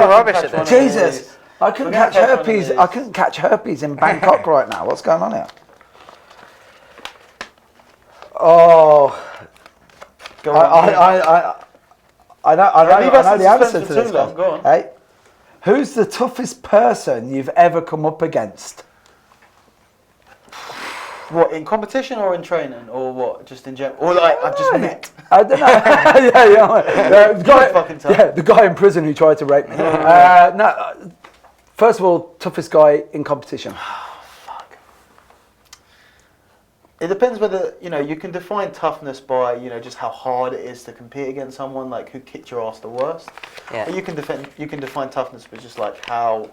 Rubbish at this. Jesus, I couldn't catch herpes. I couldn't catch herpes in Bangkok right now. What's going on here? Oh, I know the answer to this. Go on. Hey, who's the toughest person you've ever come up against? What, in competition or in training, or what? Just in general, or like I've just met? I don't know. The guy in prison who tried to rape me. No. First of all, toughest guy in competition. Fuck. It depends whether, you can define toughness by, just how hard it is to compete against someone, like who kicked your ass the worst. Yeah. But you can define toughness by just like how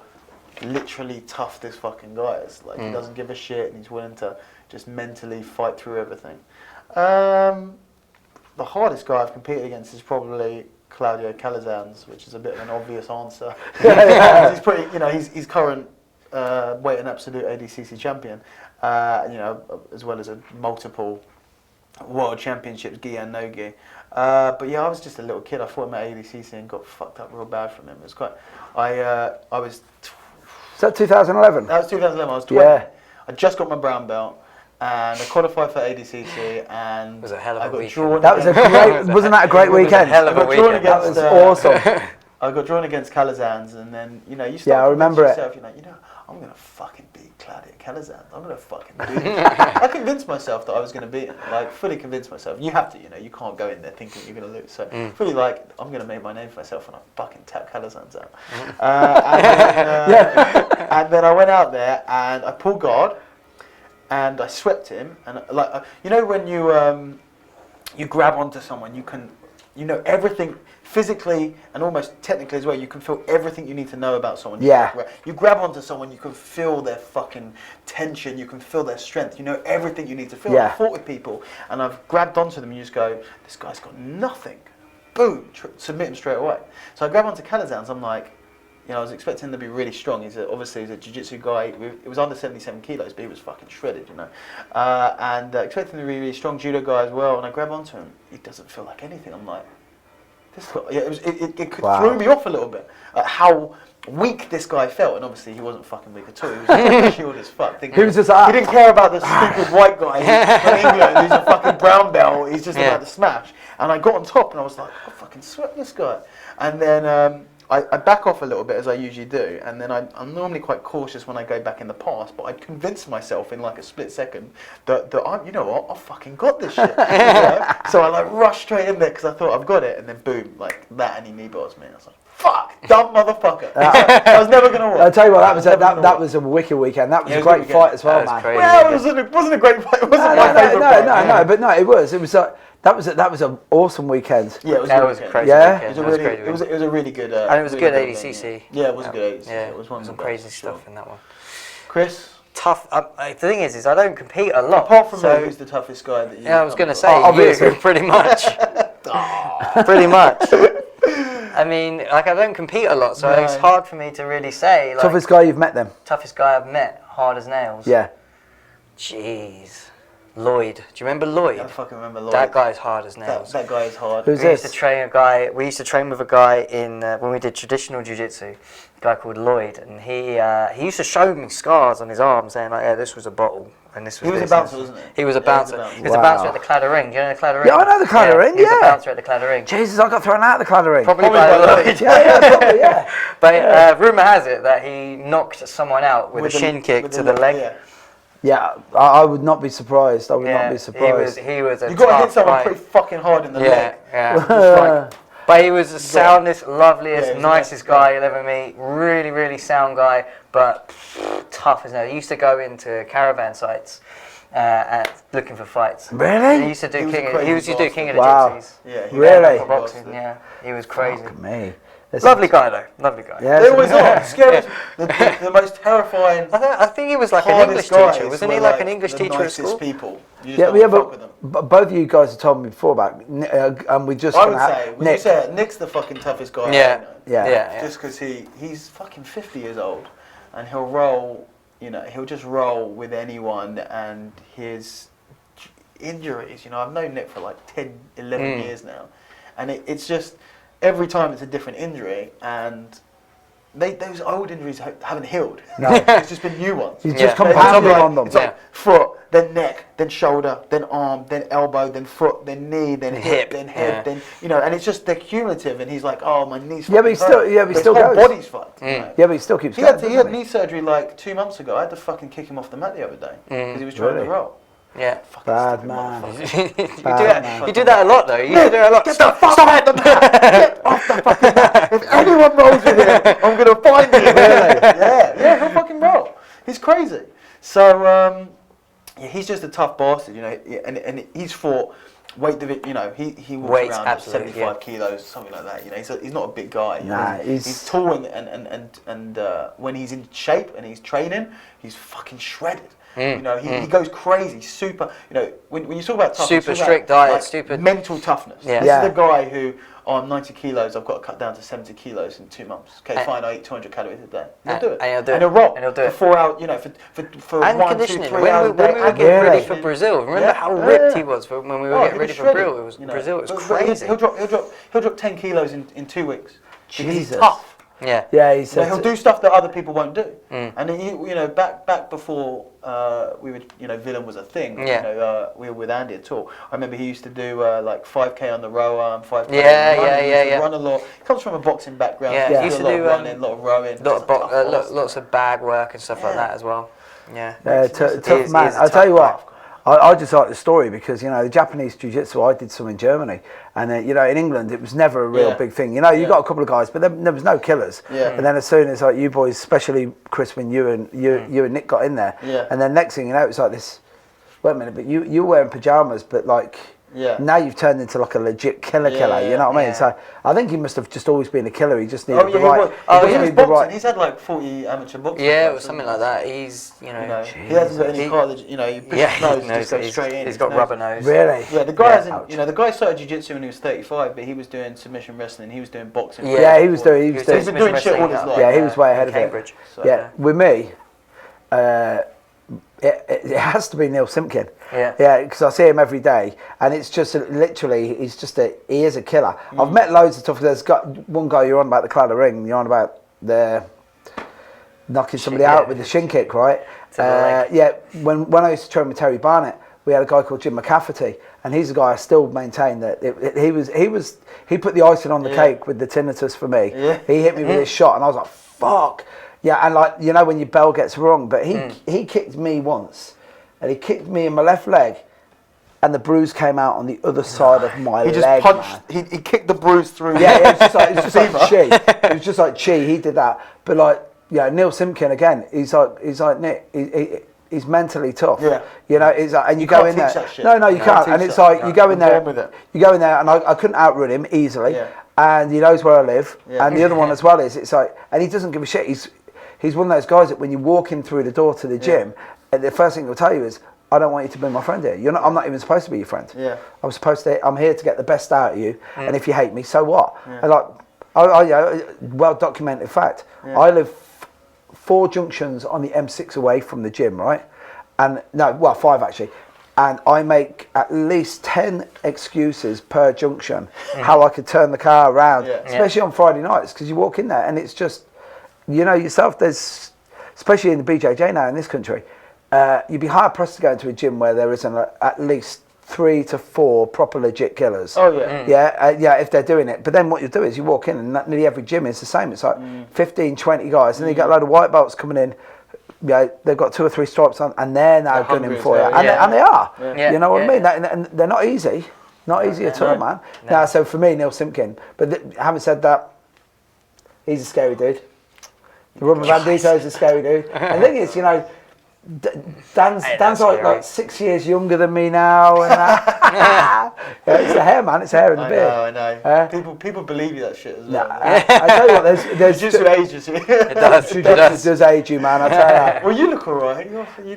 literally tough this fucking guy is. Like he doesn't give a shit and he's willing to just mentally fight through everything. The hardest guy I've competed against is probably Claudio Calazans, which is a bit of an obvious answer. He's pretty, he's current weight and absolute ADCC champion, as well as a multiple world championships, gi and Nogi. But yeah, I was just a little kid. I fought him at ADCC and got fucked up real bad from him. It was quite. I was. Is that 2011? That was 2011. I was 20. Yeah. I just got my brown belt. And I qualified for ADCC, and it was a hell of a weekend. drawn. That was a great. Wasn't that a great weekend? Hell of a weekend. That was awesome. I got drawn against Calazans, and then you start. Yeah, I remember it. Yourself, I'm gonna fucking beat Claudio Calazans. I'm gonna fucking beat him. I convinced myself that I was gonna beat him. Like fully convinced myself. You have to, you can't go in there thinking you're gonna lose. So fully like I'm gonna make my name for myself, and I fucking tap Calazans out. And then I went out there and I pulled guard. And I swept him, and like when you grab onto someone, you can, everything physically and almost technically as well. You can feel everything you need to know about someone. You grab onto someone, you can feel their fucking tension. You can feel their strength. You know everything you need to feel. Yeah. I've fought with people, and I've grabbed onto them. And you just go, this guy's got nothing. Boom, submit him straight away. So I grab onto Calazans. I'm like. I was expecting him to be really strong. He's a Jiu Jitsu guy. It was under 77 kilos, but he was fucking shredded, And expecting him to be really strong judo guy as well. And I grab onto him. He doesn't feel like anything. I'm like, it threw me off a little bit. How weak this guy felt, and obviously he wasn't fucking weak at all. He was just chilled as fuck. He didn't care about the stupid white guy from England who's a fucking brown belt. He's just about to smash. And I got on top, and I was like, I fucking swept this guy. And then. I back off a little bit as I usually do, and then I'm normally quite cautious when I go back in the past, but I convinced myself in like a split second that I fucking got this shit. So I like rushed straight in there because I thought I've got it, and then boom, like that, and he knee bars me. I was like, fuck, dumb motherfucker. I was never gonna win. I'll tell you what, that was a wicked weekend. That was a great fight as well, man. Crazy. Well, it wasn't a great fight. It wasn't my favourite fight. But it was. It was that was an awesome weekend. Yeah, it was a crazy weekend. It was a really good. And it was really good ADCC. Yeah, it was good ADCC. Yeah, it was one some crazy stuff in that one. Chris, tough. The thing is I don't compete a lot. Apart from me, who's the toughest guy that you? Yeah, I was going to say obviously, pretty much. Pretty much. I mean, like I don't compete a lot, so it's hard for me to really say. Like, toughest guy you've met then? Toughest guy I've met, hard as nails. Yeah. Jeez. Lloyd. Do you remember Lloyd? I fucking remember Lloyd. That guy's hard as nails. That guy is hard. Who's We used to train with a guy in when we did traditional jiu-jitsu, a guy called Lloyd, and he used to show me scars on his arms, saying like, yeah, this was a bottle, and this was. He was this, a bouncer, wasn't he? He was a bouncer. He was a bouncer at the Cladder Ring. Do you know the Cladder Ring? Yeah, I know the Cladder Ring. He was a bouncer at the Cladder Ring. Jesus, I got thrown out of the Cladder Ring. Probably by Lloyd. Probably, yeah. But rumour has it that he knocked someone out with a shin kick to the leg. Yeah. Yeah, I would not be surprised. I would not be surprised. He was a You got to hit someone guy. pretty fucking hard in the leg. Yeah. But he was the soundest, loveliest, nicest guy you'll ever meet. Really, really sound guy, but tough as nails. He used to go into caravan sites looking for fights. Really? He used to do King of the Wow. Gypsies. Yeah. Really? For boxing. Yeah. He was crazy. Fuck me. Lovely guy though. Lovely guy. Yeah, They always are. Scariest, the most terrifying. I think he was like an English teacher, wasn't he? Like an English teacher at nicest school. people. You just don't fuck with them. but both of you guys have told me before about, and we just. I would say, when you say it, Nick's the fucking toughest guy. Yeah. I know. Yeah. Just because he's fucking 50 years old, and he'll roll. You know, he'll just roll with anyone, and his injuries. You know, I've known Nick for like 10, 11 years now, and it's just every time it's a different injury, and those old injuries haven't healed. No. It's just been new ones. He's just compounding on them. It's like foot, then neck, then shoulder, then arm, then elbow, then foot, then knee, then hip, then head, then and it's just they're cumulative. And he's like, oh, my knee's Yeah, but he still, his still whole goes. body's fucked. You know? Yeah, but he still keeps He going. had knee surgery like 2 months ago. I had to fucking kick him off the mat the other day because he was trying to roll. Yeah. Bad man. You do that a lot though. You do that a lot. Get the fuck off the mat! Get off the fucking mat! If anyone rolls with him, I'm gonna find you. Really? Yeah, he'll fucking roll. He's crazy. So he's just a tough bastard, and he's fought weight division. He walks around at 75 kilos, something like that. He's not a big guy. He's tall and when he's in shape and he's training, he's fucking shredded. He goes crazy, super. When you talk about toughness, super strict diet, stupid mental toughness. Yeah. This is the guy who, I'm 90 kilos. I've got to cut down to 70 kilos in 2 months. Okay, fine. I eat 200 calories a day. He'll do it. And he'll roll. And he'll do it for 4 hours. For and 1, 2, conditioning. 3 hours a day. When we were getting ready for Brazil, remember how ripped he was when we were getting ready for Brazil? It was Brazil. It was crazy. He'll drop 10 kilos in 2 weeks. Jesus. He's tough. Yeah. Yeah, he said. He'll do stuff that other people won't do. And then back before we would, Villain was a thing. We were with Andy at all. I remember he used to do like 5K on the row arm, 5K. Yeah. Run a lot. He comes from a boxing background. Yeah, So he used to a lot do of running, a lot of rowing. Lots of bag work and stuff like that as well. Yeah. Tough man. I'll tell you what. I just like the story because the Japanese jiu-jitsu, I did some in Germany, and in England it was never a real big thing. You got a couple of guys, but there was no killers. Yeah. And then as soon as you boys, especially Chris, when you and Nick got in there, and then next thing you know, it's like this. Wait a minute, but you were wearing pajamas, but like. Yeah. Now you've turned into like a legit killer. You know what I mean? So I think he must have just always been a killer. He just needed the right. He was boxing. He's had like 40 amateur boxing. Yeah, it was something like that. He's he hasn't got any cartilage. You push his nose, just goes straight in. He's got rubber nose. Really? Yeah, the guy hasn't. The guy started jiu-jitsu when he was 35, but he was doing submission wrestling. He was doing boxing. Yeah, he was doing. He's been doing shit all his life. Yeah, he was way ahead of Cambridge. it. Yeah, with me. It has to be Neil Simkin. Yeah, because I see him every day, and it's just literally, he is a killer. I've met loads of stuff. There's one guy you're on about the cloud of ring. You're on about the knocking somebody out with the shin kick, right? When I used to train with Terry Barnett, we had a guy called Jim McCafferty, and he's a guy I still maintain that he put the icing on the cake with the tinnitus for me. Yeah. He hit me with his shot, and I was like, fuck. Yeah, and like when your bell gets wrong, but he kicked me once, and he kicked me in my left leg, and the bruise came out on the other side of my leg. He just punched. He kicked the bruise through. Yeah, it was just like chi. It was just like chi. He did that, but Neil Simkin again. He's like Nick. He's mentally tough. Yeah. It's like, and you go in there. No, you can't. And it's like you go in there. You go in there, and I couldn't outrun him easily. Yeah. And he knows where I live. Yeah. And the other one as well is it's like, and he doesn't give a shit. He's one of those guys that when you walk in through the door to the gym, and the first thing he'll tell you is, I don't want you to be my friend here. I'm not even supposed to be your friend. Yeah. I'm here to get the best out of you. And if you hate me, so what? Yeah. And well documented fact. Yeah. I live 4 junctions on the M6 away from the gym, right? And 5 actually. And I make at least 10 excuses per junction how I could turn the car around, especially on Friday nights, because you walk in there and it's just, yourself, there's, especially in the BJJ now in this country, you'd be hard pressed to go into a gym where there isn't at least 3 to 4 proper legit killers. Oh yeah. If they're doing it. But then what you do is you walk in and nearly every gym is the same. It's like 15, 20 guys, and then you get a load of white belts coming in. They've got 2 or 3 stripes on, and they're now gunning for you, and they are. Yeah. You know what I mean? And they're not easy, at all, man. No. Now, so for me, Neil Simkin. But having said that, he's a scary dude. The rubber Bandido is a scary dude. And the thing is, Dan's like 6 years younger than me now, and that. Yeah, it's the hair, man. It's the hair and the beard. I know. People believe you that shit as well. I tell you what, there's Jiu-Jitsu ages you. It does. Jiu-Jitsu does age you, man. I tell you. Well, you look alright. Well, you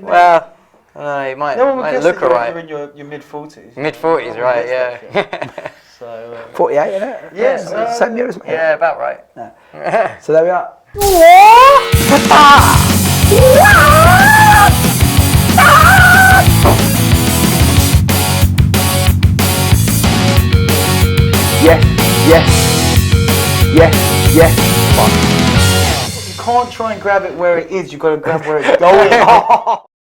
might look alright. You're in your mid-40s. Mid-40s, right? Yeah. So 48, isn't it? Yes. Same year as me. Yeah, about right. Yeah. So there we are. Yes. You can't try and grab it where it is. You've got to grab where it's going.